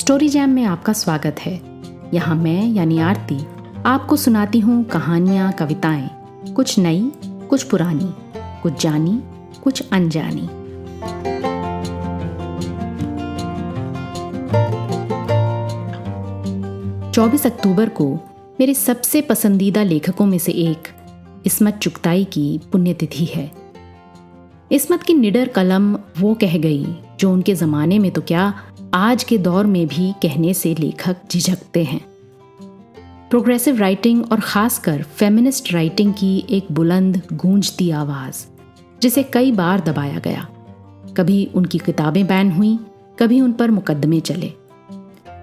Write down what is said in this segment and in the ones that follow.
Story jam में आपका स्वागत है। यहाँ मैं यानी आरती आपको सुनाती हूँ कहानियाँ, कविताएं, कुछ नई, कुछ पुरानी, कुछ जानी, कुछ अनजानी। चौबीस अक्टूबर को मेरे सबसे पसंदीदा लेखकों में से एक इस्मत चुगताई की पुण्यतिथि है। इस्मत की निडर कलम वो कह गई जो उनके ज़माने में तो क्या, आज के दौर में भी कहने से लेखक झिझकते हैं। प्रोग्रेसिव राइटिंग और ख़ासकर फेमिनिस्ट राइटिंग की एक बुलंद गूंजती आवाज़, जिसे कई बार दबाया गया। कभी उनकी किताबें बैन हुईं, कभी उन पर मुकदमे चले।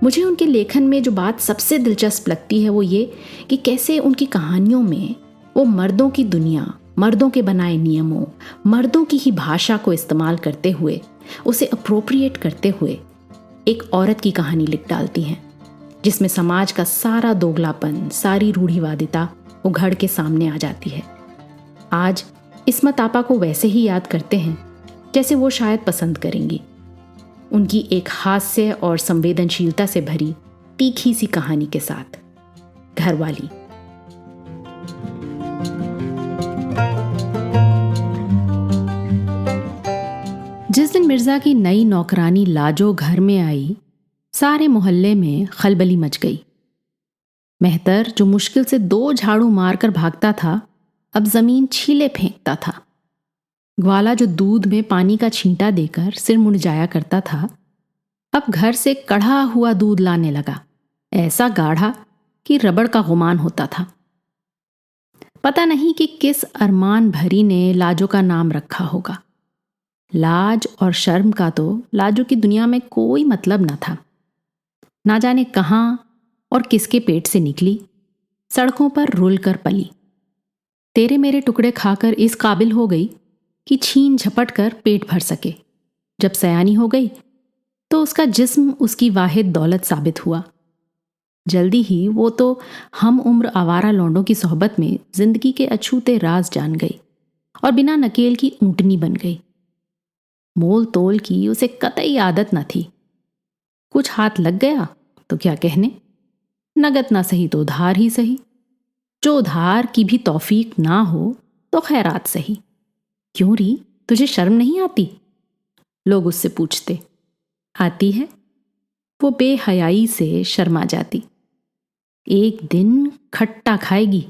मुझे उनके लेखन में जो बात सबसे दिलचस्प लगती है वो ये कि कैसे उनकी कहानियों में वो मर्दों की दुनिया, मर्दों के बनाए नियमों, मर्दों की ही भाषा को इस्तेमाल करते हुए, उसे अप्रोप्रिएट करते हुए एक औरत की कहानी लिख डालती हैं, जिसमें समाज का सारा दोगलापन, सारी रूढ़िवादिता उघड़ के सामने आ जाती है। आज इस्मत आपा को वैसे ही याद करते हैं जैसे वो शायद पसंद करेंगी, उनकी एक हास्य और संवेदनशीलता से भरी तीखी सी कहानी के साथ, घरवाली। जिस दिन मिर्जा की नई नौकरानी लाजो घर में आई, सारे मोहल्ले में खलबली मच गई। मेहतर, जो मुश्किल से 2 झाड़ू मारकर भागता था, अब जमीन छीले फेंकता था। ग्वाला, जो दूध में पानी का छींटा देकर सिर मुंडाया करता था, अब घर से कढ़ा हुआ दूध लाने लगा, ऐसा गाढ़ा कि रबड़ का गुमान होता था। पता नहीं कि किस अरमान भरी ने लाजो का नाम रखा होगा। लाज और शर्म का तो लाजो की दुनिया में कोई मतलब न था। ना जाने कहाँ और किसके पेट से निकली, सड़कों पर रुल कर पली। तेरे मेरे टुकड़े खाकर इस काबिल हो गई कि छीन झपट कर पेट भर सके। जब सयानी हो गई तो उसका जिस्म उसकी वाहिद दौलत साबित हुआ। जल्दी ही वो तो हम उम्र आवारा लौंडों की सोहबत में जिंदगी के अछूते राज जान गई और बिना नकेल की ऊंटनी बन गई। मोल तोल की उसे कतई आदत न थी। कुछ हाथ लग गया तो क्या कहने, नगद ना सही तो उधार ही सही। जो उधार की भी तौफीक ना हो तो खैरात सही। क्यों री, तुझे शर्म नहीं आती? लोग उससे पूछते। आती है, वो बेहयाई से शर्मा जाती। एक दिन खट्टा खाएगी।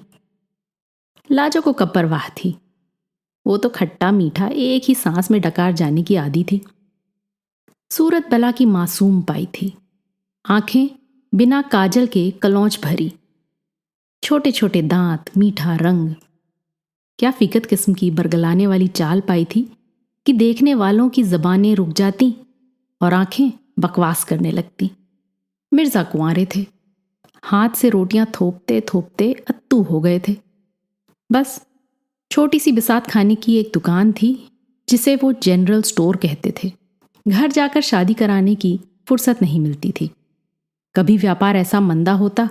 लाजो को कब परवाह थी, वो तो खट्टा मीठा एक ही सांस में डकार जाने की आदी थी। सूरत बला की मासूम पाई थी, आंखें बिना काजल के कलौंच भरी, छोटे छोटे दांत, मीठा रंग। क्या फिकत किस्म की बरगलाने वाली चाल पाई थी कि देखने वालों की जबानें रुक जाती और आंखें बकवास करने लगती। मिर्जा कुंवारे थे, हाथ से रोटियां थोपते थोपते अत्तू हो गए थे। बस छोटी सी बिसात खाने की एक दुकान थी जिसे वो जनरल स्टोर कहते थे। घर जाकर शादी कराने की फुर्सत नहीं मिलती थी। कभी व्यापार ऐसा मंदा होता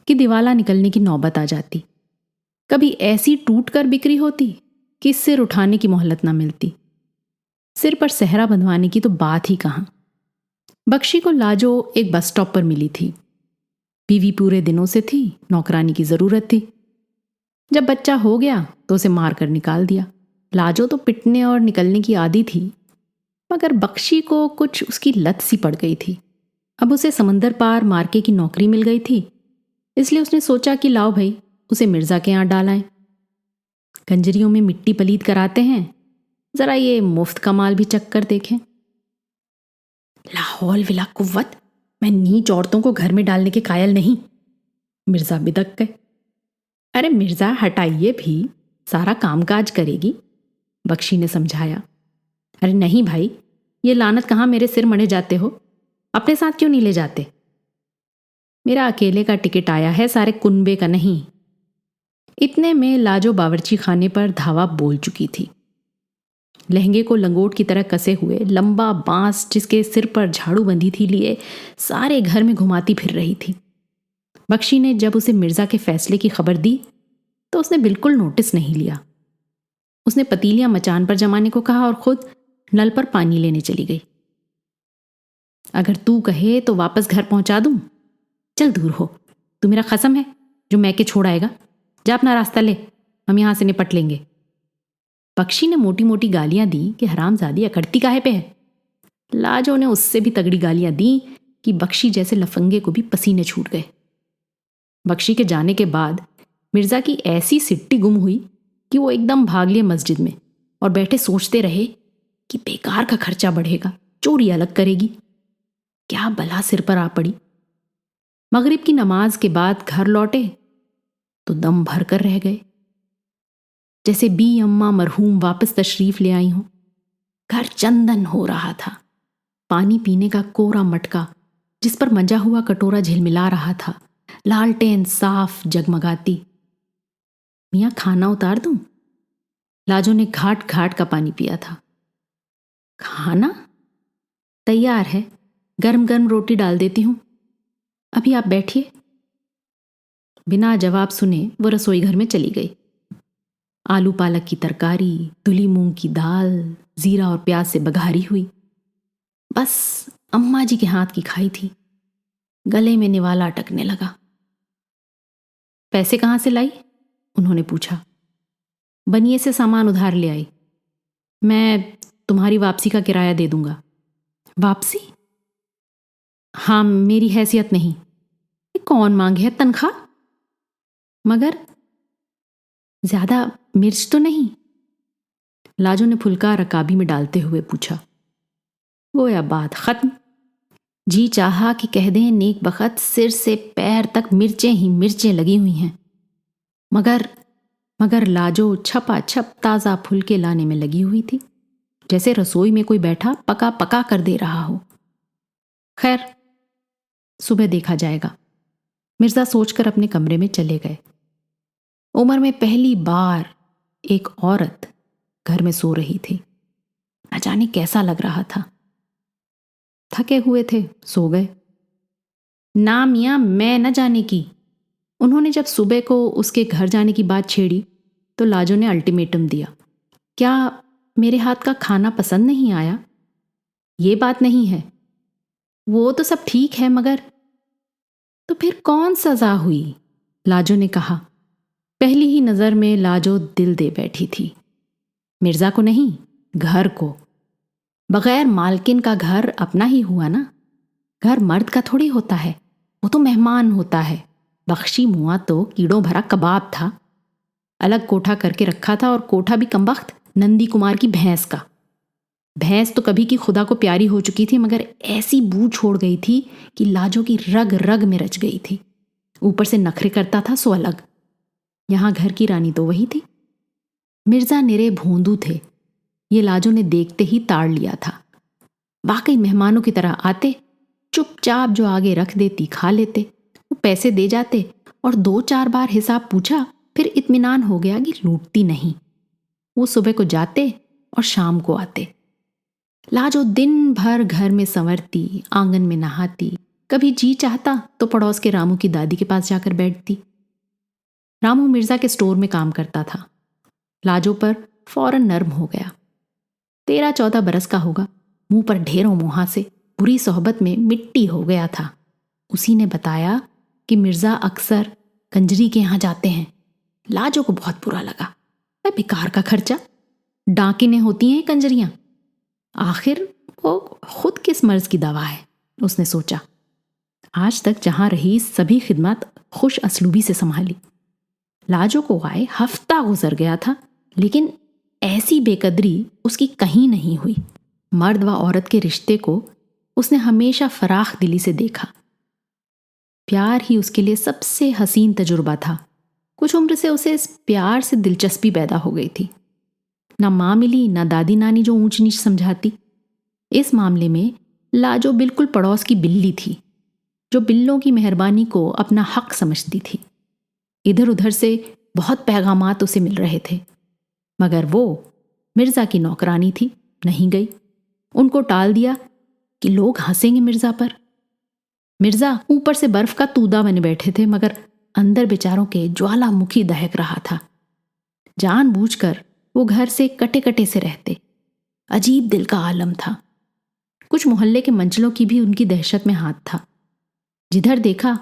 कि दिवाला निकलने की नौबत आ जाती। कभी ऐसी टूट कर बिक्री होती कि सिर उठाने की मोहलत ना मिलती। सिर पर सेहरा बंधवाने की तो बात ही कहाँ। बख्शी को लाजो एक बस स्टॉप पर मिली थी। बीवी पूरे दिनों से थी, नौकरानी की जरूरत थी। जब बच्चा हो गया तो उसे मार कर निकाल दिया। लाजो तो पिटने और निकलने की आदी थी, मगर बख्शी को कुछ उसकी लत सी पड़ गई थी। अब उसे समंदर पार मार्के की नौकरी मिल गई थी, इसलिए उसने सोचा कि लाओ भाई, उसे मिर्जा के यहाँ डालाएं। गंजरियों में मिट्टी पलीद कराते हैं, जरा ये मुफ्त का माल भी चक्कर देखें। लाहौल विला कुव्वत, मैं नीच औरतों को घर में डालने के कायल नहीं। मिर्जा बिदक गए। अरे मिर्जा हटाइए भी, सारा कामकाज करेगी, बख्शी ने समझाया। अरे नहीं भाई, ये लानत कहाँ मेरे सिर मढ़े जाते हो, अपने साथ क्यों नहीं ले जाते? मेरा अकेले का टिकट आया है, सारे कुनबे का नहीं। इतने में लाजो बावर्ची खाने पर धावा बोल चुकी थी। लहंगे को लंगोट की तरह कसे हुए लंबा बांस जिसके सिर पर झाड़ू बंधी थी लिए सारे घर में घुमाती फिर रही थी। बख्शी ने जब उसे मिर्जा के फैसले की खबर दी तो उसने बिल्कुल नोटिस नहीं लिया। उसने पतीलियां मचान पर जमाने को कहा और खुद नल पर पानी लेने चली गई। अगर तू कहे तो वापस घर पहुंचा दूं। चल दूर हो, तू मेरा खसम है जो मैके छोड़ आएगा। जा अपना रास्ता ले, हम यहां से निपट लेंगे। पक्षी ने मोटी मोटी गालियां दी कि हरामजादी अकड़ती काहे पे है। लाजो ने उससे भी तगड़ी गालियां दी कि बख्शी जैसे लफंगे को भी पसीने छूट गए। बख्शी के जाने के बाद मिर्जा की ऐसी सिट्टी गुम हुई कि वो एकदम भाग लिए मस्जिद में और बैठे सोचते रहे कि बेकार का खर्चा बढ़ेगा, चोरी अलग करेगी, क्या बला सिर पर आ पड़ी। मगरिब की नमाज के बाद घर लौटे तो दम भर कर रह गए, जैसे बी अम्मा मरहूम वापस तशरीफ ले आई हों। घर चंदन हो रहा था। पानी पीने का कोरा मटका जिस पर मंजा हुआ कटोरा झिलमिला रहा था, लालटेन साफ जगमगाती। मियाँ खाना उतार दूं? लाजो ने घाट घाट का पानी पिया था। खाना तैयार है, गर्म गर्म रोटी डाल देती हूं, अभी आप बैठिए। बिना जवाब सुने वो रसोई घर में चली गई। आलू पालक की तरकारी, धुली मूंग की दाल, जीरा और प्याज से बघारी हुई, बस अम्मा जी के हाथ की खाई थी। गले में निवाला अटकने लगा। पैसे कहाँ से लाई? उन्होंने पूछा। बनिए से सामान उधार ले आई। मैं तुम्हारी वापसी का किराया दे दूंगा। वापसी? हाँ, मेरी हैसियत नहीं। ये कौन मांगे है तनख्वाह? मगर ज्यादा मिर्च तो नहीं? लाजो ने फुलका रकाबी में डालते हुए पूछा। गोया बात खत्म। जी चाहा कि कह दें नेक बखत सिर से पैर तक मिर्चें ही मिर्चें लगी हुई हैं। मगर लाजो छपा छप ताजा फुलके लाने में लगी हुई थी, जैसे रसोई में कोई बैठा पका पका कर दे रहा हो। खैर, सुबह देखा जाएगा, मिर्जा सोचकर अपने कमरे में चले गए। उम्र में पहली बार एक औरत घर में सो रही थी। न जाने कैसा लग रहा था। थके हुए थे, सो गए। ना मियाँ, मैं न जाने की। उन्होंने जब सुबह को उसके घर जाने की बात छेड़ी तो लाजो ने अल्टीमेटम दिया। क्या मेरे हाथ का खाना पसंद नहीं आया? ये बात नहीं है, वो तो सब ठीक है, मगर तो फिर कौन सजा हुई? लाजो ने कहा। पहली ही नजर में लाजो दिल दे बैठी थी। मिर्जा को नहीं, घर को। बगैर मालकिन का घर अपना ही हुआ ना। घर मर्द का थोड़ी होता है, वो तो मेहमान होता है। बख्शी मुआ तो कीड़ों भरा कबाब था। अलग कोठा करके रखा था, और कोठा भी कमबख्त नंदी कुमार की भैंस का। भैंस तो कभी की खुदा को प्यारी हो चुकी थी, मगर ऐसी बू छोड़ गई थी कि लाजो की रग रग में रच गई थी। ऊपर से नखरे करता था सो अलग। यहां घर की रानी तो वही थी। मिर्जा निरे भोंदू थे, ये लाजो ने देखते ही ताड़ लिया था। वाकई मेहमानों की तरह आते, चुपचाप जो आगे रख देती खा लेते। वो पैसे दे जाते और 2-4 बार हिसाब पूछा, फिर इत्मीनान हो गया कि लूटती नहीं। वो सुबह को जाते और शाम को आते। लाजो दिन भर घर में संवरती, आंगन में नहाती। कभी जी चाहता तो पड़ोस के रामू की दादी के पास जाकर बैठती। रामू मिर्जा के स्टोर में काम करता था। लाजो पर फौरन नर्म हो गया। 13-14 बरस का होगा। मुंह पर ढेरों मुहासे, बुरी सोहबत में मिट्टी हो गया था। उसी ने बताया कि मिर्जा अक्सर कंजरी के यहां जाते हैं। लाजो को बहुत बुरा लगा। बेकार का खर्चा, डाकिने होती हैं कंजरियां। आखिर वो खुद किस मर्ज की दवा है, उसने सोचा। आज तक जहां रही सभी खिदमत खुश असलूबी से संभाली। लाजो को आए हफ्ता गुजर गया था, लेकिन ऐसी बेकदरी उसकी कहीं नहीं हुई। मर्द व औरत के रिश्ते को उसने हमेशा फराख दिली से देखा। प्यार ही उसके लिए सबसे हसीन तजुर्बा था। कुछ उम्र से उसे इस प्यार से दिलचस्पी पैदा हो गई थी। ना माँ मिली, ना दादी नानी जो ऊंच नीच समझाती। इस मामले में लाजो बिल्कुल पड़ोस की बिल्ली थी, जो बिल्लों की मेहरबानी को अपना हक समझती थी। इधर उधर से बहुत पैगामात उसे मिल रहे थे, मगर वो मिर्जा की नौकरानी थी, नहीं गई। उनको टाल दिया कि लोग हंसेंगे मिर्जा पर। मिर्जा ऊपर से बर्फ का तूदा बने बैठे थे, मगर अंदर बेचारों के ज्वालामुखी दहक रहा था। जानबूझकर वो घर से कटे कटे से रहते। अजीब दिल का आलम था। कुछ मोहल्ले के मंचलों की भी उनकी दहशत में हाथ था। जिधर देखा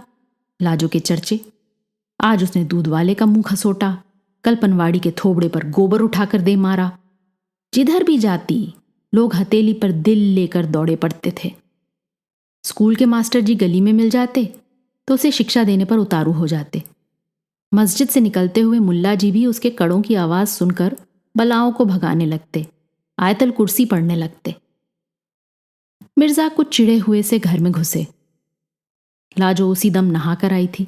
लाजो के चर्चे। आज उसने दूध वाले का मुंह खसोटा, कल पनवाड़ी के थोबड़े पर गोबर उठाकर दे मारा। जिधर भी जाती लोग हथेली पर दिल लेकर दौड़े पड़ते थे। स्कूल के मास्टर जी गली में मिल जाते तो उसे शिक्षा देने पर उतारू हो जाते। मस्जिद से निकलते हुए मुल्ला जी भी उसके कड़ों की आवाज सुनकर बलाओं को भगाने लगते, आयतल कुर्सी पढ़ने लगते। मिर्जा कुछ चिढ़े हुए से घर में घुसे। लाजो उसी दम नहा कर आई थी।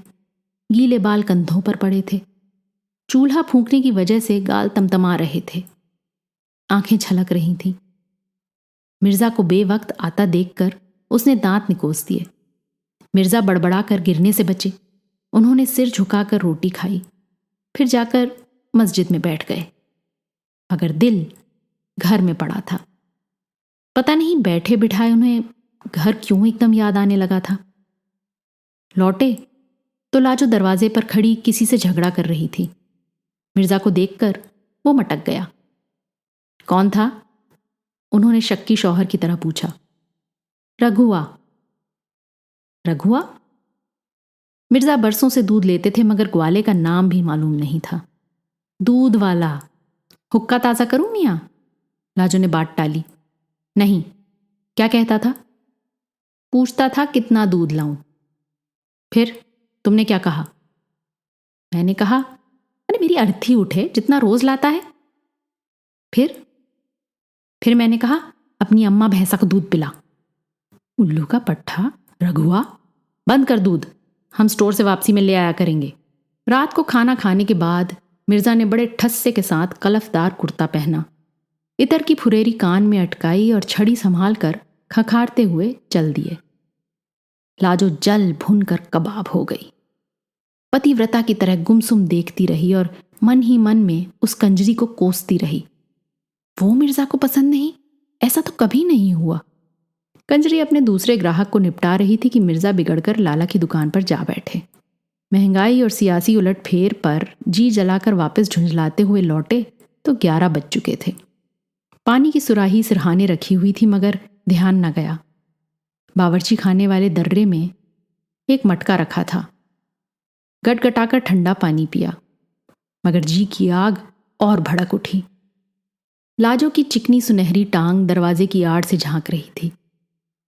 गीले बाल कंधों पर पड़े थे। चूल्हा फूंकने की वजह से गाल तमतमा रहे थे। आंखें छलक रही थीं। मिर्जा को बेवक्त आता देखकर उसने दांत निकोस दिए। मिर्जा बड़बड़ा कर गिरने से बचे। उन्होंने सिर झुकाकर रोटी खाई, फिर जाकर मस्जिद में बैठ गए। मगर दिल घर में पड़ा था। पता नहीं बैठे बिठाए उन्हें घर क्यों एकदम याद आने लगा था। लौटे तो लाजो दरवाजे पर खड़ी किसी से झगड़ा कर रही थी। मिर्जा को देखकर वो मटक गया। कौन था? उन्होंने शक्की शौहर की तरह पूछा। रघुआ। रघुआ? मिर्जा बरसों से दूध लेते थे मगर ग्वाले का नाम भी मालूम नहीं था। दूध वाला। हुक्का ताज़ा करूं मियां? लाजो ने बात टाली। नहीं। क्या कहता था? पूछता था कितना दूध लाऊं। फिर तुमने क्या कहा? मैंने कहा अरे मेरी अर्थी उठे, जितना रोज लाता है। फिर मैंने कहा अपनी अम्मा भैंसा को दूध पिला। उल्लू का पट्ठा। रघुआ, बंद कर दूध, हम स्टोर से वापसी में ले आया करेंगे। रात को खाना खाने के बाद मिर्जा ने बड़े ठस्से के साथ कलफदार कुर्ता पहना, इतर की फुरेरी कान में अटकाई और छड़ी संभाल कर खखारते हुए चल दिए। लाजो जल भुन कर कबाब हो गई। पतिव्रता की तरह गुमसुम देखती रही और मन ही मन में उस कंजरी को कोसती रही। वो मिर्जा को पसंद नहीं, ऐसा तो कभी नहीं हुआ। कंजरी अपने दूसरे ग्राहक को निपटा रही थी कि मिर्जा बिगड़कर लाला की दुकान पर जा बैठे। महंगाई और सियासी उलटफेर पर जी जलाकर वापस झुंझलाते हुए लौटे तो 11 बज चुके थे। पानी की सुराही सिरहाने रखी हुई थी मगर ध्यान न गया। बावर्ची खाने वाले दर्रे में एक मटका रखा था। गटगटाकर ठंडा पानी पिया मगर जी की आग और भड़क उठी। लाजो की चिकनी सुनहरी टांग दरवाजे की आड़ से झांक रही थी।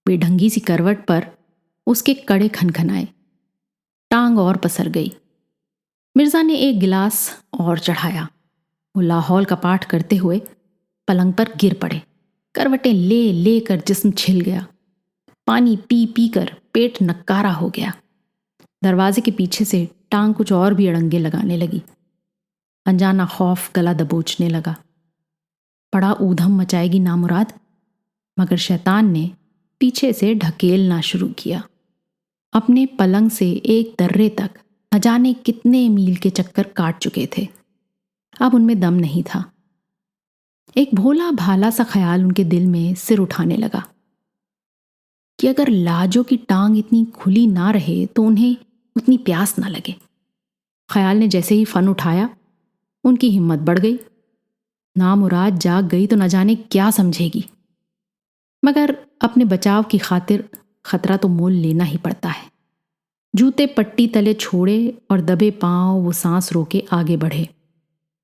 बेढंगी सी करवट पर उसके कड़े खनखनाए। टांग और पसर गई। मिर्जा ने एक गिलास और चढ़ाया। वो लाहौल का पाठ करते हुए पलंग पर गिर पड़े। करवटें ले ले कर जिस्म छिल गया। पानी पी पी कर पेट नक्कारा हो गया। दरवाजे के पीछे से टांग कुछ और भी अड़ंगे लगाने लगी। अनजाना खौफ गला दबोचने लगा। बड़ा ऊधम मचाएगी नामुराद, मगर शैतान ने पीछे से ढकेलना शुरू किया। अपने पलंग से एक दर्रे तक न जाने कितने मील के चक्कर काट चुके थे। अब उनमें दम नहीं था। एक भोला भाला सा ख्याल उनके दिल में सिर उठाने लगा कि अगर लाजो की टांग इतनी खुली ना रहे तो उन्हें उतनी प्यास ना लगे। ख्याल ने जैसे ही फन उठाया, उनकी हिम्मत बढ़ गई। नामुराद जाग गई तो न जाने क्या समझेगी, मगर अपने बचाव की खातिर खतरा तो मोल लेना ही पड़ता है। जूते पट्टी तले छोड़े और दबे पांव वो सांस रोके आगे बढ़े।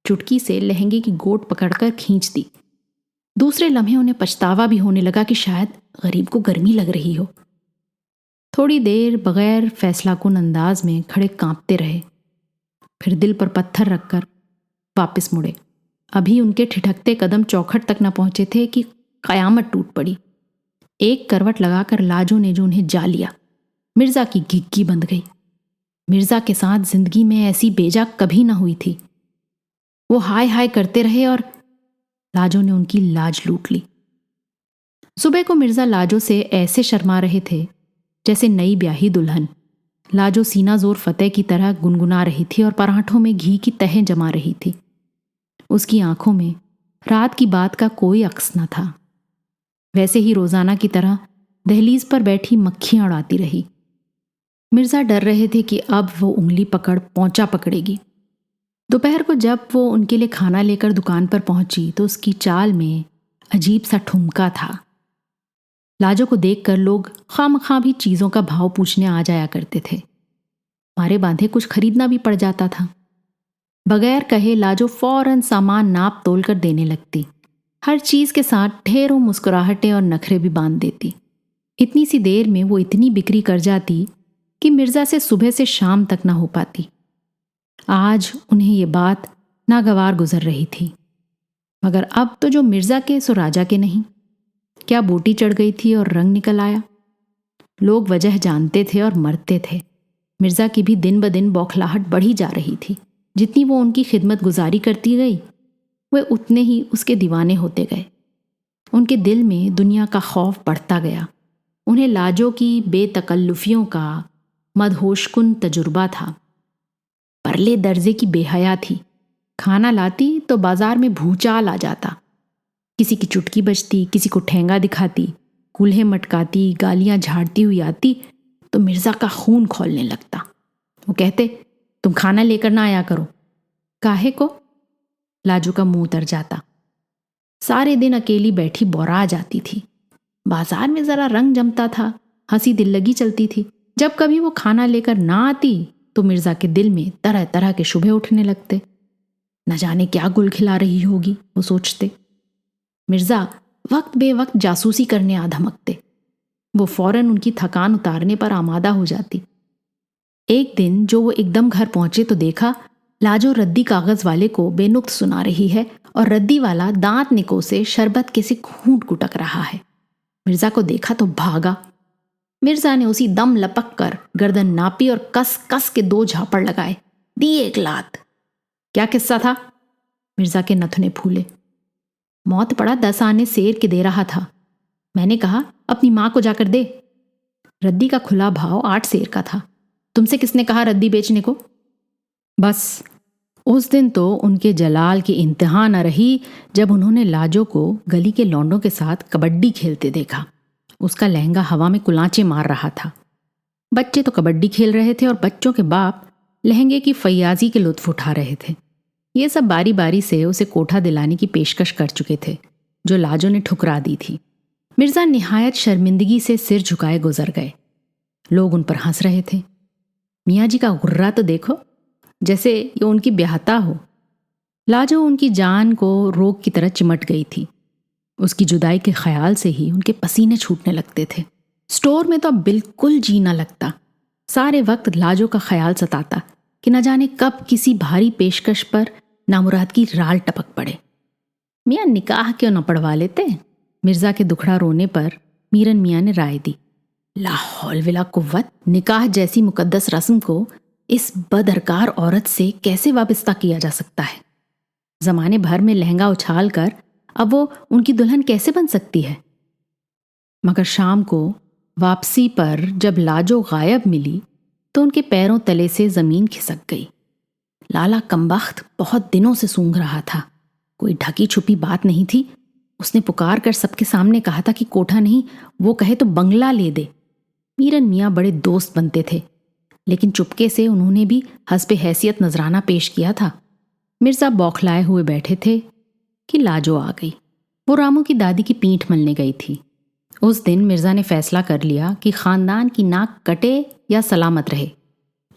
चुटकी से लहंगे की गोट पकड़कर खींच दी। दूसरे लम्हे उन्हें पछतावा भी होने लगा कि शायद गरीब को गर्मी लग रही हो। थोड़ी देर बगैर फैसलाकुन अंदाज में खड़े कांपते रहे, फिर दिल पर पत्थर रखकर वापस मुड़े। अभी उनके ठिठकते कदम चौखट तक न पहुंचे थे कि कयामत टूट पड़ी। एक करवट लगाकर लाजो ने जो उन्हें जा लिया, मिर्जा की घिग्गी बंध गई। मिर्जा के साथ जिंदगी में ऐसी बेजा कभी ना हुई थी। वो हाय हाय करते रहे और लाजो ने उनकी लाज लूट ली। सुबह को मिर्जा लाजो से ऐसे शर्मा रहे थे जैसे नई ब्याही दुल्हन। लाजो सीना जोर फतेह की तरह गुनगुना रही थी और पराठों में घी की तहें जमा रही थी। उसकी आंखों में रात की बात का कोई अक्स न था। वैसे ही रोजाना की तरह दहलीज पर बैठी मक्खियां उड़ाती रही। मिर्जा डर रहे थे कि अब वो उंगली पकड़ पौंचा पकड़ेगी। दोपहर को जब वो उनके लिए खाना लेकर दुकान पर पहुंची तो उसकी चाल में अजीब सा ठुमका था। लाजो को देखकर लोग खामखा भी चीज़ों का भाव पूछने आ जाया करते थे। मारे बांधे कुछ खरीदना भी पड़ जाता था। बगैर कहे लाजो फौरन सामान नाप तोल कर देने लगती। हर चीज़ के साथ ढेरों मुस्कुराहटें और नखरे भी बांध देती। इतनी सी देर में वो इतनी बिक्री कर जाती कि मिर्ज़ा से सुबह से शाम तक ना हो पाती। आज उन्हें ये बात नागवार गुजर रही थी, मगर अब तो जो मिर्ज़ा के सो राजा के नहीं। क्या बोटी चढ़ गई थी और रंग निकल आया। लोग वजह जानते थे और मरते थे। मिर्ज़ा की भी दिन ब दिन बौखलाहट बढ़ी जा रही थी। जितनी वो उनकी खिदमत गुजारी करती गई, वे उतने ही उसके दीवाने होते गए। उनके दिल में दुनिया का खौफ बढ़ता गया। उन्हें लाजो की बेतकल्लुफियों का मदहोशकुन तजुर्बा था। परले दर्जे की बेहया थी। खाना लाती तो बाजार में भूचाल आ जाता। किसी की चुटकी बजती, किसी को ठेंगा दिखाती, कूल्हे मटकाती, गालियां झाड़ती हुई आती तो मिर्ज़ा का खून खौलने लगता। वो कहते, तुम खाना लेकर ना आया करो। काहे को? लाजो का मुंह उतर जाता। सारे दिन अकेली बैठी बोरा जाती थी। बाजार में जरा रंग जमता था, हंसी दिल लगी चलती थी। जब कभी वो खाना लेकर ना आती तो मिर्ज़ा के दिल में तरह तरह के शुबे उठने लगते। न जाने क्या गुल खिला रही होगी, वो सोचते। मिर्ज़ा वक्त बेवक्त जासूसी करने आ धमकते। वो फौरन उनकी थकान उतारने पर आमादा हो जाती। एक दिन जो वो एकदम घर पहुंचे तो देखा लाजो रद्दी कागज वाले को बेनुक्त सुना रही है और रद्दी वाला दांत निको से शरबत के से खूंट कुटक रहा है। मिर्ज़ा को देखा तो भागा। मिर्ज़ा ने उसी दम लपक कर गर्दन नापी और कस कस के 2 झापड़ लगाए, दी एक लात। क्या किस्सा था? मिर्ज़ा के नथुने फूले। मौत पड़ा 10 आने शेर के दे रहा था। मैंने कहा अपनी माँ को जाकर दे। रद्दी का खुला भाव 8 शेर का था। तुमसे किसने कहा रद्दी बेचने को? बस उस दिन तो उनके जलाल की इंतहा न रही जब उन्होंने लाजो को गली के लौंडों के साथ कबड्डी खेलते देखा। उसका लहंगा हवा में कुलांचे मार रहा था। बच्चे तो कबड्डी खेल रहे थे और बच्चों के बाप लहंगे की फैयाजी के लुत्फ उठा रहे थे। ये सब बारी बारी से उसे कोठा दिलाने की पेशकश कर चुके थे, जो लाजो ने ठुकरा दी थी। मिर्ज़ा निहायत शर्मिंदगी से सिर झुकाए गुजर गए। लोग उन पर हंस रहे थे। मियाँ जी का गुर्रा तो देखो, जैसे ये उनकी ब्याहता हो। लाजो उनकी जान को रोग की तरह चिमट गई थी। उसकी जुदाई के ख्याल से ही उनके पसीने छूटने लगते थे। स्टोर में तो अब बिल्कुल जी ना लगता। सारे वक्त लाजो का ख्याल सताता कि न जाने कब किसी भारी पेशकश पर नामुराद की राल टपक पड़े। मियाँ निकाह क्यों न पढ़वा लेते? मिर्ज़ा के दुखड़ा रोने पर मीरन मियाँ ने राय दी। ला हौल विला कुव्वत, निकाह जैसी मुकद्दस रस्म को इस बदरकार औरत से कैसे वाबस्ता किया जा सकता है? जमाने भर में लहंगा उछाल कर अब वो उनकी दुल्हन कैसे बन सकती है? मगर शाम को वापसी पर जब लाजो गायब मिली तो उनके पैरों तले से जमीन खिसक गई। लाला कमबख्त बहुत दिनों से सूंघ रहा था। कोई ढकी छुपी बात नहीं थी। उसने पुकार कर सबके सामने कहा था कि कोठा नहीं, वो कहे तो बंगला ले दे। मीरन मियाँ बड़े दोस्त बनते थे, लेकिन चुपके से उन्होंने भी हस्बे हैसियत नजराना पेश किया था। मिर्ज़ा बौखलाए हुए बैठे थे कि लाजो आ गई। वो रामू की दादी की पीठ मलने गई थी। उस दिन मिर्ज़ा ने फैसला कर लिया कि खानदान की नाक कटे या सलामत रहे,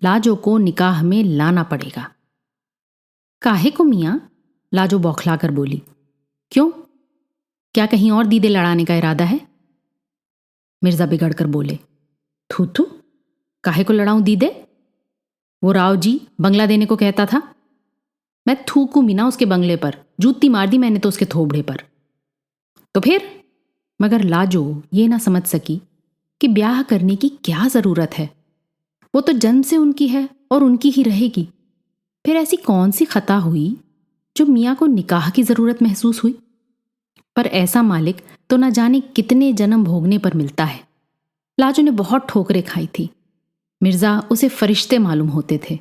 लाजो को निकाह में लाना पड़ेगा। काहे को मियाँ? लाजो बौखला कर बोली। क्यों, क्या कहीं और दीदे लड़ाने का इरादा है? मिर्ज़ा बिगड़ कर बोले। थू थू, काहे को लड़ाऊं दीदे? वो राव जी बंगला देने को कहता था। मैं थूकूं भी ना उसके बंगले पर, जूती मार दी मैंने तो उसके थोबड़े पर। तो फिर? मगर लाजो ये ना समझ सकी कि ब्याह करने की क्या जरूरत है। वो तो जन्म से उनकी है और उनकी ही रहेगी। फिर ऐसी कौन सी खता हुई जो मियाँ को निकाह की जरूरत महसूस हुई? पर ऐसा मालिक तो ना जाने कितने जन्म भोगने पर मिलता है। लाजो ने बहुत ठोकरें खाई थी। मिर्ज़ा उसे फरिश्ते मालूम होते थे।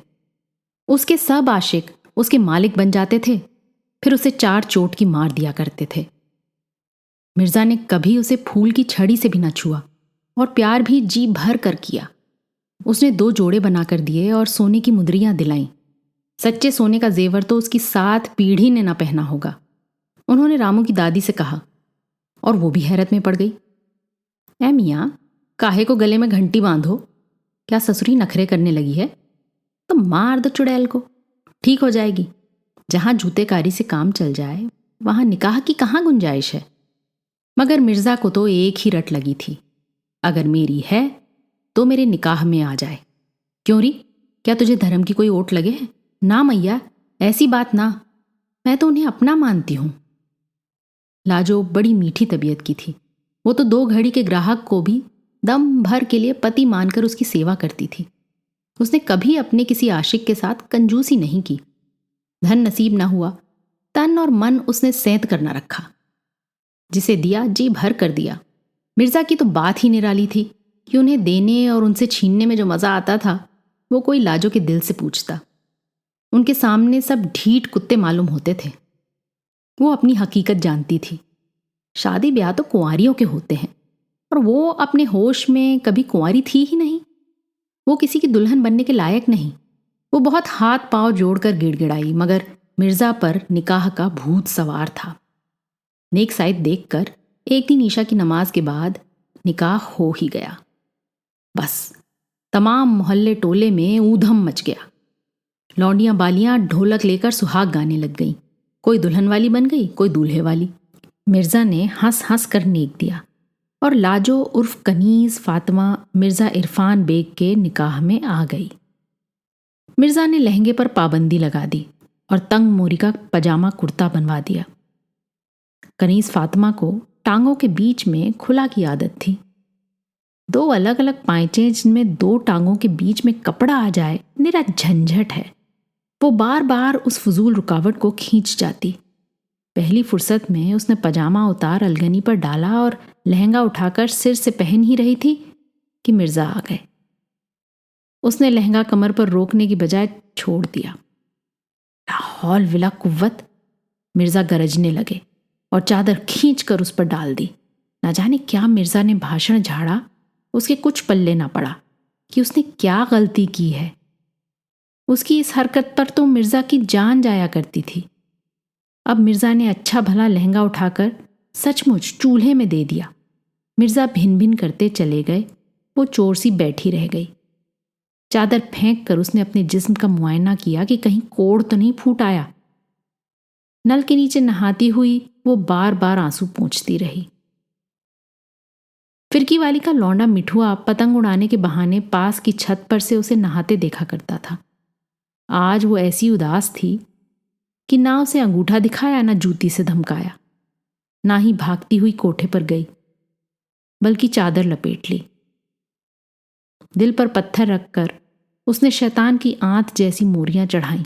उसके सब आशिक उसके मालिक बन जाते थे, फिर उसे 4 चोट की मार दिया करते थे। मिर्ज़ा ने कभी उसे फूल की छड़ी से भी न छुआ और प्यार भी जी भर कर किया। उसने 2 जोड़े बनाकर दिए और सोने की मुद्रियां दिलाईं। सच्चे सोने का जेवर तो उसकी 7 पीढ़ी ने ना पहना होगा। उन्होंने रामू की दादी से कहा और वो भी हैरत में पड़ गई। ऐ मियाँ, काहे को गले में घंटी बांधो? क्या ससुरी नखरे करने लगी है? तो मार दो चुड़ैल को, ठीक हो जाएगी। जहां जूतेकारी से काम चल जाए वहां निकाह की कहाँ गुंजाइश है। मगर मिर्जा को तो एक ही रट लगी थी, अगर मेरी है तो मेरे निकाह में आ जाए। क्यों री, क्या तुझे धर्म की कोई ओट लगे है? ना मैया, ऐसी बात ना, मैं तो उन्हें अपना मानती हूं। लाजो बड़ी मीठी तबीयत की थी। वो तो 2 घड़ी के ग्राहक को भी दम भर के लिए पति मानकर उसकी सेवा करती थी। उसने कभी अपने किसी आशिक के साथ कंजूसी नहीं की। धन नसीब ना हुआ, तन और मन उसने सेंध कर ना रखा। जिसे दिया जी भर कर दिया। मिर्जा की तो बात ही निराली थी कि उन्हें देने और उनसे छीनने में जो मजा आता था वो कोई लाजो के दिल से पूछता। उनके सामने सब ढीठ कुत्ते मालूम होते थे। वो अपनी हकीकत जानती थी। शादी ब्याह तो कुंवारियों के होते हैं और वो अपने होश में कभी कुंवारी थी ही नहीं। वो किसी की दुल्हन बनने के लायक नहीं। वो बहुत हाथ पांव जोड़कर गिड़गिड़ाई, मगर मिर्जा पर निकाह का भूत सवार था। नेक साइड देखकर एक दिन ईशा की नमाज के बाद निकाह हो ही गया। बस तमाम मोहल्ले टोले में ऊधम मच गया। लौंडियां बालियां ढोलक लेकर सुहाग गाने लग गईं। कोई दुल्हन वाली बन गई, कोई दूल्हे वाली। मिर्जा ने हंस हंस कर नेक दिया और लाजो उर्फ कनीज फातिमा मिर्जा इरफान बेग के निकाह में आ गई। मिर्जा ने लहंगे पर पाबंदी लगा दी और तंग मोरी का पजामा कुर्ता बनवा दिया। कनीज फातिमा को टांगों के बीच में खुला की आदत थी। 2 अलग अलग पायचे जिनमें 2 टांगों के बीच में कपड़ा आ जाए निरा झंझट है। वो बार बार उस फजूल रुकावट को खींच जाती। पहली फुर्सत में उसने पजामा उतार अलगनी पर डाला और लहंगा उठाकर सिर से पहन ही रही थी कि मिर्जा आ गए। उसने लहंगा कमर पर रोकने की बजाय छोड़ दिया। लाहौल विला कुव्वत, मिर्जा गरजने लगे और चादर खींचकर उस पर डाल दी। ना जाने क्या मिर्जा ने भाषण झाड़ा, उसके कुछ पल्ले ना पड़ा कि उसने क्या गलती की है। उसकी इस हरकत पर तो मिर्जा की जान जाया करती थी। अब मिर्जा ने अच्छा भला लहंगा उठाकर सचमुच चूल्हे में दे दिया। मिर्जा भिन भिन करते चले गए। वो चोर सी बैठी रह गई। चादर फेंक कर उसने अपने जिस्म का मुआयना किया कि कहीं कोड़ तो नहीं फूट आया। नल के नीचे नहाती हुई वो बार बार आंसू पोंछती रही। फिरकी वाली का लौंडा मिठुआ पतंग उड़ाने के बहाने पास की छत पर से उसे नहाते देखा करता था। आज वो ऐसी उदास थी कि ना उसे अंगूठा दिखाया, ना जूती से धमकाया, ना ही भागती हुई कोठे पर गई, बल्कि चादर लपेट ली। दिल पर पत्थर रखकर उसने शैतान की आंत जैसी मोरियां चढ़ाई।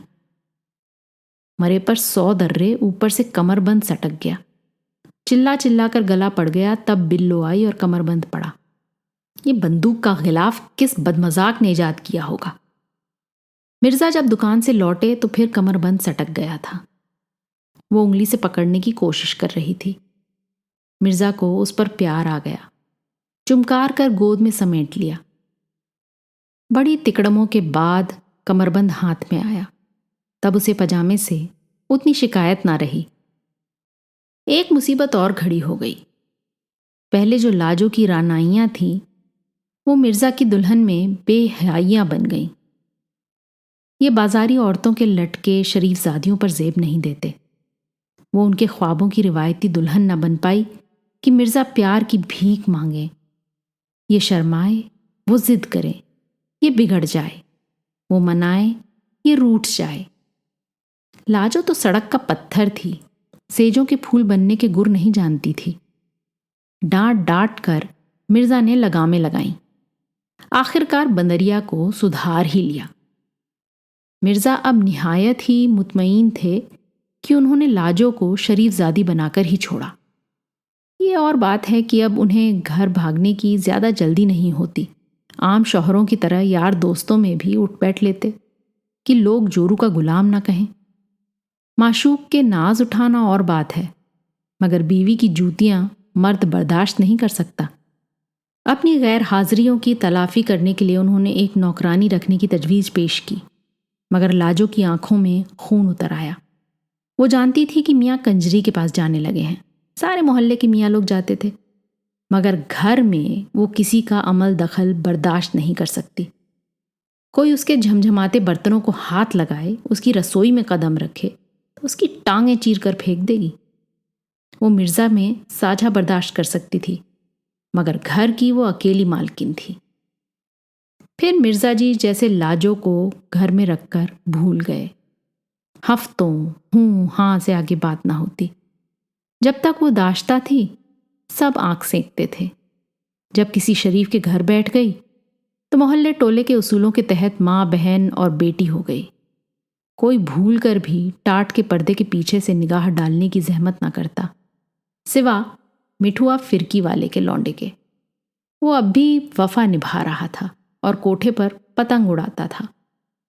मरे पर 100 दर्रे, ऊपर से कमरबंद सटक गया। चिल्ला चिल्ला कर गला पड़ गया, तब बिल्लो आई और कमरबंद पड़ा। ये बंदूक का गिलाफ किस बदमजाक ने इजाद किया होगा। मिर्जा जब दुकान से लौटे तो फिर कमरबंद सटक गया था। वो उंगली से पकड़ने की कोशिश कर रही थी। मिर्जा को उस पर प्यार आ गया। चुमकार कर गोद में समेट लिया। बड़ी तिकड़मों के बाद कमरबंद हाथ में आया। तब उसे पजामे से उतनी शिकायत ना रही। एक मुसीबत और खड़ी हो गई। पहले जो लाजो की रानाइयां थीं, वो मिर्जा की दुल्हन में बेहयाइयां बन गईं। ये बाजारी औरतों के लटके शरीफजादियों पर जेब नहीं देते। वो उनके ख्वाबों की रिवायती दुल्हन न बन पाई कि मिर्जा प्यार की भीख मांगे। ये शर्माए, वो जिद करे, ये बिगड़ जाए, वो मनाए, ये रूठ जाए। लाजो तो सड़क का पत्थर थी, सेजों के फूल बनने के गुर नहीं जानती थी। डांट डांट कर मिर्जा ने लगामें लगाईं। आखिरकार बंदरिया को सुधार ही लिया। मिर्जा अब निहायत ही मुतमईन थे कि उन्होंने लाजो को शरीफजादी बनाकर ही छोड़ा। ये और बात है कि अब उन्हें घर भागने की ज्यादा जल्दी नहीं होती। आम शौहरों की तरह यार दोस्तों में भी उठ बैठ लेते कि लोग जोरू का गुलाम ना कहें। माशूक के नाज उठाना और बात है, मगर बीवी की जूतियां मर्द बर्दाश्त नहीं कर सकता। अपनी गैर हाजिरियों की तलाफी करने के लिए उन्होंने एक नौकरानी रखने की तजवीज़ पेश की, मगर लाजो की आंखों में खून उतर आया। वो जानती थी कि मियाँ कंजरी के पास जाने लगे हैं। सारे मोहल्ले के मियाँ लोग जाते थे। मगर घर में वो किसी का अमल दखल बर्दाश्त नहीं कर सकती। कोई उसके झमझमाते बर्तनों को हाथ लगाए, उसकी रसोई में कदम रखे तो उसकी टांगें चीर कर फेंक देगी। वो मिर्जा में साझा बर्दाश्त कर सकती थी, मगर घर की वो अकेली मालकिन थी। फिर मिर्जा जी जैसे लाजो को घर में रखकर भूल गए। हफ्तों हूं हां से आगे बात ना होती। जब तक वो दाश्ता थी सब आंख सेंकते थे। जब किसी शरीफ के घर बैठ गई तो मोहल्ले टोले के उसूलों के तहत माँ, बहन और बेटी हो गई। कोई भूल कर भी टाट के पर्दे के पीछे से निगाह डालने की जहमत ना करता, सिवा मिठुआ फिरकी वाले के लौंडे के। वो अब भी वफा निभा रहा था और कोठे पर पतंग उड़ाता था।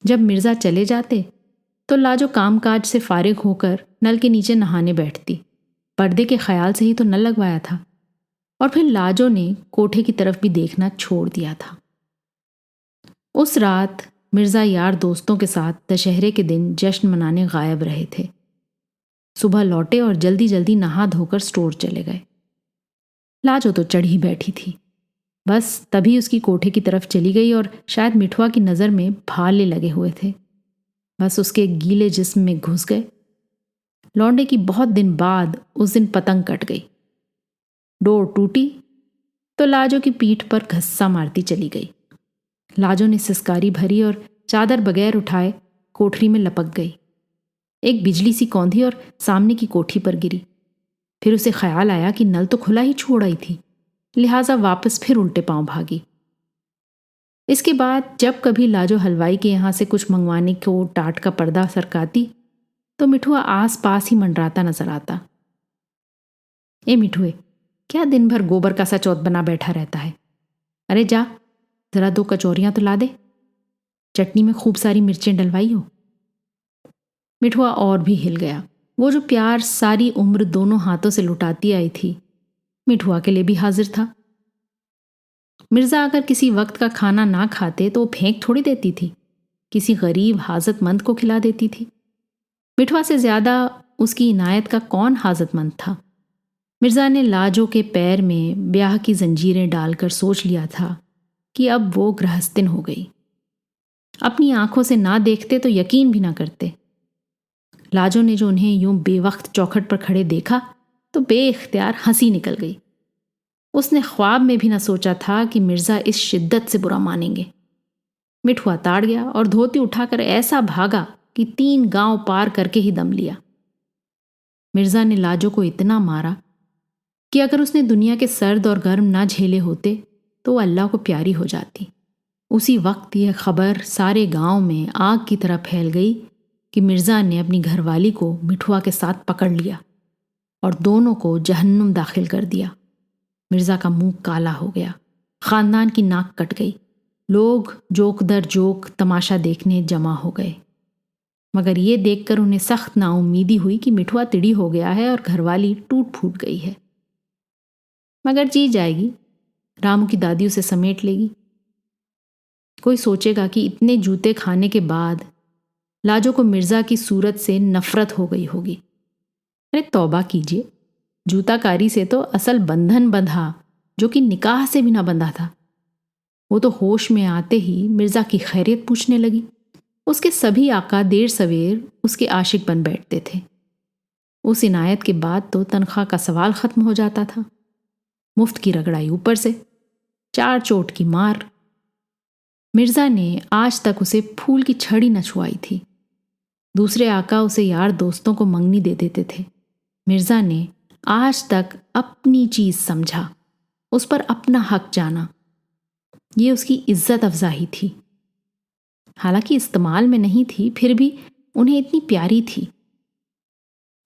जब मिर्जा चले जाते तो लाजो कामकाज से फारिग होकर नल के नीचे नहाने बैठती। पर्दे के ख्याल से ही तो नल लगवाया था। और फिर लाजो ने कोठे की तरफ भी देखना छोड़ दिया था। उस रात मिर्जा यार दोस्तों के साथ दशहरे के दिन जश्न मनाने गायब रहे थे। सुबह लौटे और जल्दी जल्दी नहा धोकर स्टोर चले गए। लाजो तो चढ़ी बैठी थी। बस तभी उसकी कोठे की तरफ चली गई और शायद मिठुआ की नज़र में भाले लगे हुए थे। बस उसके गीले जिस्म में घुस गए। लौंडे की बहुत दिन बाद उस दिन पतंग कट गई। डोर टूटी तो लाजो की पीठ पर घस्सा मारती चली गई। लाजो ने सिसकारी भरी और चादर बगैर उठाए कोठरी में लपक गई। एक बिजली सी कौंधी और सामने की कोठी पर गिरी। फिर उसे ख्याल आया कि नल तो खुला ही छोड़ आई थी, लिहाजा वापस फिर उल्टे पांव भागी। इसके बाद जब कभी लाजो हलवाई के यहाँ से कुछ मंगवाने को टाट का पर्दा सरकाती तो मिठुआ आस पास ही मंडराता नजर आता। ए मिठुए, क्या दिन भर गोबर का सा चौथ बना बैठा रहता है? अरे जा, जरा 2 कचौरियां तो ला दे। चटनी में खूब सारी मिर्चें डलवाई हो। मिठुआ और भी हिल गया। वो जो प्यार सारी उम्र दोनों हाथों से लुटाती आई थी, मिठुआ के लिए भी हाजिर था। मिर्जा अगर किसी वक्त का खाना ना खाते तो वो फेंक थोड़ी देती थी, किसी गरीब हाजतमंद को खिला देती थी। मिठुआ से ज्यादा उसकी इनायत का कौन हाजतमंद था? मिर्जा ने लाजो के पैर में ब्याह की जंजीरें डालकर सोच लिया था कि अब वो गृहस्थिन हो गई। अपनी आंखों से ना देखते तो यकीन भी ना करते। लाजो ने जो उन्हें यूं बेवक्त चौखट पर खड़े देखा तो बेइख्तियार हंसी निकल गई। उसने ख्वाब में भी ना सोचा था कि मिर्जा इस शिद्दत से बुरा मानेंगे। मिठुआ ताड़ गया और धोती उठाकर ऐसा भागा कि 3 गांव पार करके ही दम लिया। मिर्जा ने लाजो को इतना मारा कि अगर उसने दुनिया के सर्द और गर्म ना झेले होते तो अल्लाह को प्यारी हो जाती। उसी वक्त यह खबर सारे गांव में आग की तरह फैल गई कि मिर्जा ने अपनी घरवाली को मिठुआ के साथ पकड़ लिया और दोनों को जहन्नुम दाखिल कर दिया। मिर्जा का मुंह काला हो गया, खानदान की नाक कट गई। लोग जोक दर जोक तमाशा देखने जमा हो गए, मगर ये देखकर उन्हें सख्त नाउम्मीदी हुई कि मिठुआ तिड़ी हो गया है और घरवाली टूट फूट गई है। मगर जी जाएगी, रामू की दादी उसे समेट लेगी। कोई सोचेगा कि इतने जूते खाने के बाद लाजो को मिर्जा की सूरत से नफरत हो गई होगी। अरे तौबा कीजिए, जूताकारी से तो असल बंधन बंधा जो कि निकाह से भी ना बंधा था। वो तो होश में आते ही मिर्जा की खैरियत पूछने लगी। उसके सभी आका देर सवेर उसके आशिक बन बैठते थे। उस इनायत के बाद तो तनख्वाह का सवाल खत्म हो जाता था। मुफ्त की रगड़ाई ऊपर से 4 चोट की मार। मिर्जा ने आज तक उसे फूल की छड़ी न छुआई थी। दूसरे आका उसे यार दोस्तों को मंगनी दे देते थे। मिर्जा ने आज तक अपनी चीज समझा, उस पर अपना हक जाना। ये उसकी इज्जत अफजाही थी। हालांकि इस्तेमाल में नहीं थी, फिर भी उन्हें इतनी प्यारी थी।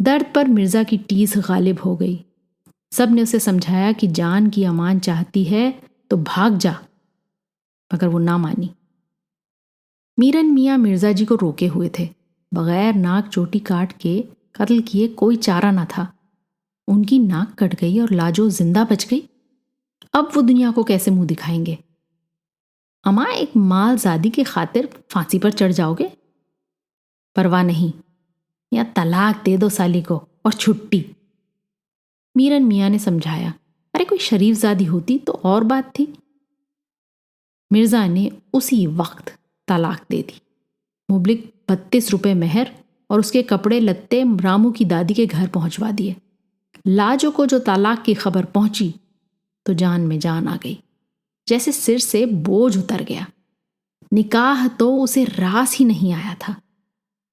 दर्द पर मिर्जा की टीस गालिब हो गई। सब ने उसे समझाया कि जान की अमान चाहती है तो भाग जा, मगर वो ना मानी। मीरन मियाँ मिर्जा जी को रोके हुए थे। बगैर नाक चोटी काट के कत्ल किए कोई चारा ना था। उनकी नाक कट गई और लाजो जिंदा बच गई। अब वो दुनिया को कैसे मुंह दिखाएंगे? अमा, एक मालजादी के खातिर फांसी पर चढ़ जाओगे? परवाह नहीं, या तलाक दे दो साली को और छुट्टी। मीरन मियाँ ने समझाया, अरे कोई शरीफजादी होती तो और बात थी। मिर्जा ने उसी वक्त तलाक दे दी। मुबलिक 32 रुपए मेहर और उसके कपड़े लत्ते रामू की दादी के घर पहुंचवा दिए। लाजो को जो तलाक की खबर पहुंची तो जान में जान आ गई, जैसे सिर से बोझ उतर गया। निकाह तो उसे रास ही नहीं आया था।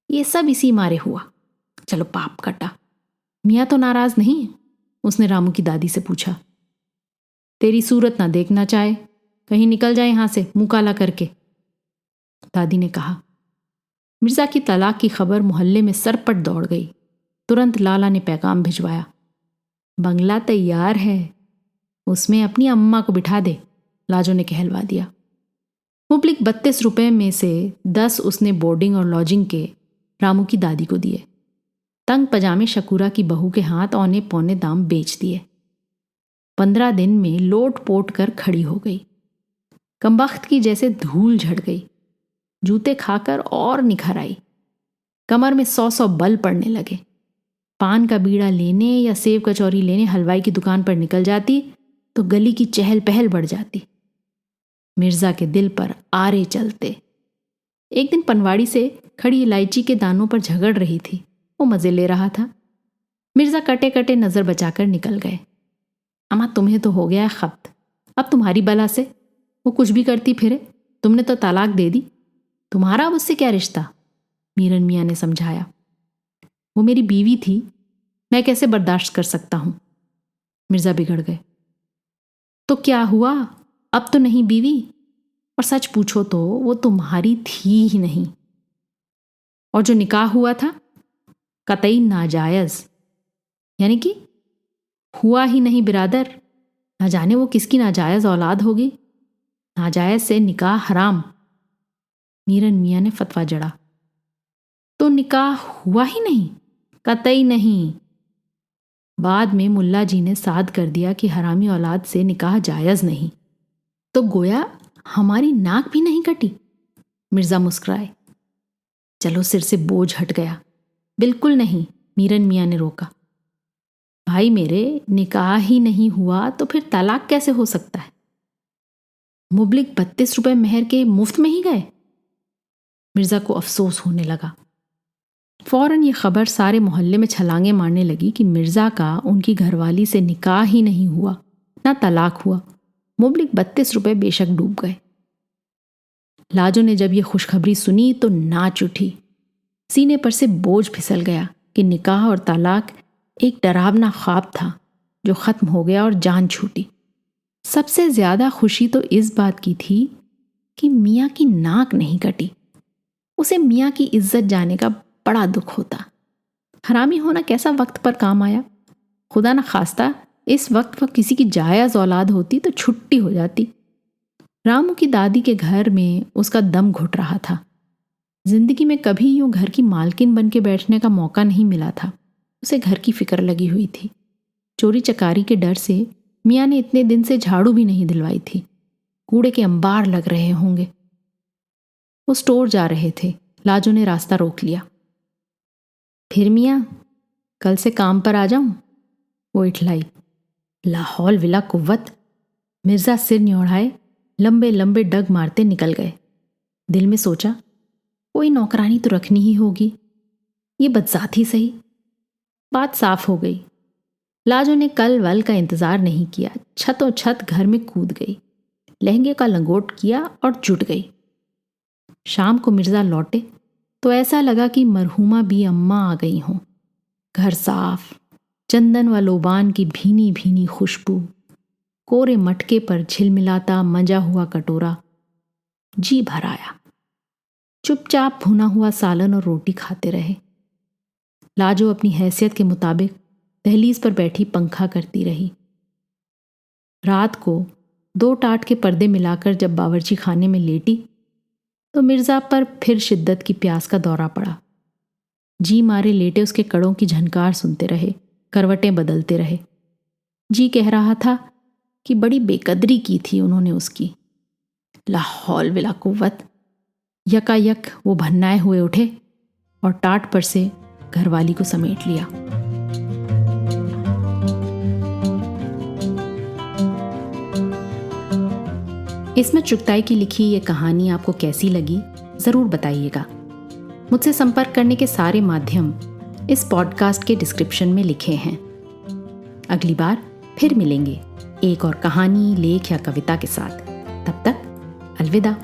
ये सब इसी मारे हुआ। चलो पाप कटा। मियाँ तो नाराज नहीं? उसने रामू की दादी से पूछा। तेरी सूरत ना देखना चाहे, कहीं निकल जाए यहां से मुंह काला करके, दादी ने कहा। मिर्जा की तलाक की खबर मोहल्ले में सरपट दौड़ गई। तुरंत लाला ने पैगाम भिजवाया, बंगला तैयार है, उसमें अपनी अम्मा को बिठा दे। लाजो ने कहलवा दिया। मुबलिक 32 रुपए में से 10 उसने बोर्डिंग और लॉजिंग के रामू की दादी को दिए। तंग पजामे शकूरा की बहू के हाथ औने पौने दाम बेच दिए। 15 दिन में लोट पोट कर खड़ी हो गई। कमबख्त की जैसे धूल झड़ गई। जूते खाकर और निखर आई। कमर में 100 बल पड़ने लगे। पान का बीड़ा लेने या सेब कचौरी लेने हलवाई की दुकान पर निकल जाती तो गली की चहल पहल बढ़ जाती। मिर्जा के दिल पर आरे चलते। एक दिन पनवाड़ी से खड़ी इलायची के दानों पर झगड़ रही थी। वो मजे ले रहा था। मिर्जा कटे कटे नजर बचाकर निकल गए। अम्मा, तुम्हें तो हो गया है खप्त, अब तुम्हारी बला से वो कुछ भी करती फिरे। तुमने तो तलाक दे दी, तुम्हारा अब उससे क्या रिश्ता? मीरन मियाँ ने समझाया। वो मेरी बीवी थी, मैं कैसे बर्दाश्त कर सकता हूं? मिर्जा बिगड़ गए। तो क्या हुआ, अब तो नहीं बीवी? और सच पूछो तो वो तुम्हारी थी ही नहीं। और जो निकाह हुआ था कतई नाजायज, यानी कि हुआ ही नहीं बिरादर। ना जाने वो किसकी नाजायज औलाद होगी। नाजायज से निकाह हराम। मीरन मियाँ ने फतवा जड़ा। तो निकाह हुआ ही नहीं? कतई नहीं। बाद में मुल्ला जी ने साद कर दिया कि हरामी औलाद से निकाह जायज नहीं। तो गोया हमारी नाक भी नहीं कटी? मिर्जा मुस्कुराए। चलो सिर से बोझ हट गया। बिल्कुल नहीं, मीरन मियाँ ने रोका। भाई मेरे, निकाह ही नहीं हुआ तो फिर तलाक कैसे हो सकता है? मुबलिक 32 रुपए मेहर के मुफ्त में ही गए। मिर्जा को अफसोस होने लगा। फौरन ये खबर सारे मोहल्ले में छलांगे मारने लगी कि मिर्जा का उनकी घरवाली से निकाह ही नहीं हुआ, ना तलाक हुआ। मुबलिक 32 रुपए बेशक डूब गए। लाजो ने जब ये खुशखबरी सुनी तो नाच उठी। सीने पर से बोझ फिसल गया कि निकाह और तलाक एक डरावना ख्वाब था जो खत्म हो गया और जान छूटी। सबसे ज्यादा खुशी तो इस बात की थी कि मियाँ की नाक नहीं कटी। उसे मियाँ की इज्जत जाने का बड़ा दुख होता। हरामी होना कैसा वक्त पर काम आया। खुदा न खास्ता इस वक्त वह किसी की जायज औलाद होती तो छुट्टी हो जाती। रामू की दादी के घर में उसका दम घुट रहा था। जिंदगी में कभी यूं घर की मालकिन बन के बैठने का मौका नहीं मिला था। उसे घर की फिक्र लगी हुई थी। चोरी चकारी के डर से मियाँ ने इतने दिन से झाड़ू भी नहीं दिलवाई थी। कूड़े के अंबार लग रहे होंगे। वो स्टोर जा रहे थे। लाजो ने रास्ता रोक लिया। फिर मियाँ, कल से काम पर आ जाऊं? वो इठलाई। लाहौल विला कुव्वत। मिर्जा सिर न्योड़ाए लंबे लंबे डग मारते निकल गए। दिल में सोचा, कोई नौकरानी तो रखनी ही होगी, ये बदजात ही सही। बात साफ हो गई। लाजो ने कल वल का इंतजार नहीं किया, छतों छत घर में कूद गई, लहंगे का लंगोट किया और जुट गई। शाम को मिर्जा लौटे तो ऐसा लगा कि मरहुमा भी अम्मा आ गई हों। घर साफ, चंदन व लोबान की भीनी भीनी खुशबू, कोरे मटके पर झिलमिलाता मंजा हुआ कटोरा। जी भर आया। चुपचाप भुना हुआ सालन और रोटी खाते रहे। लाजो अपनी हैसियत के मुताबिक दहलीज पर बैठी पंखा करती रही। रात को 2 टाट के पर्दे मिलाकर जब बावर्ची खाने में लेटी तो मिर्जा पर फिर शिद्दत की प्यास का दौरा पड़ा। जी मारे लेटे उसके कड़ों की झनकार सुनते रहे, करवटें बदलते रहे। जी कह रहा था कि बड़ी बेकदरी की थी उन्होंने उसकी। लाहौल विला कुव्वत। यकायक वो भन्नाए हुए उठे और टाट पर से घरवाली को समेट लिया। इस्मत चुगताई की लिखी ये कहानी आपको कैसी लगी ज़रूर बताइएगा। मुझसे संपर्क करने के सारे माध्यम इस पॉडकास्ट के डिस्क्रिप्शन में लिखे हैं। अगली बार फिर मिलेंगे एक और कहानी, लेख या कविता के साथ। तब तक अलविदा।